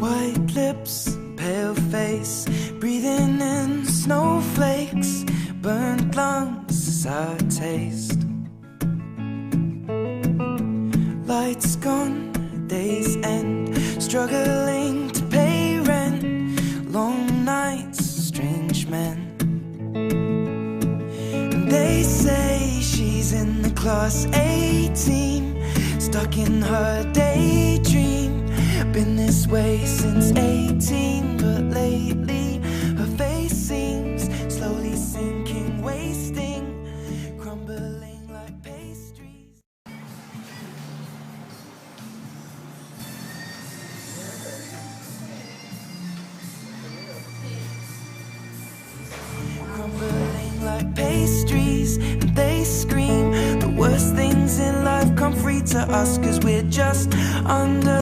White lips, pale face, breathing in snowflakes, burnt lungs as I taste. Lights gone, days end, struggling to pay rent, long nights, strange men. And they say she's in the class A team, stuck in her daydream. Been this way since 18, but lately her face seems slowly sinking, wasting, crumbling like pastries. Crumbling like pastries, and they scream the worst things in life come free to us, 'cause we're just under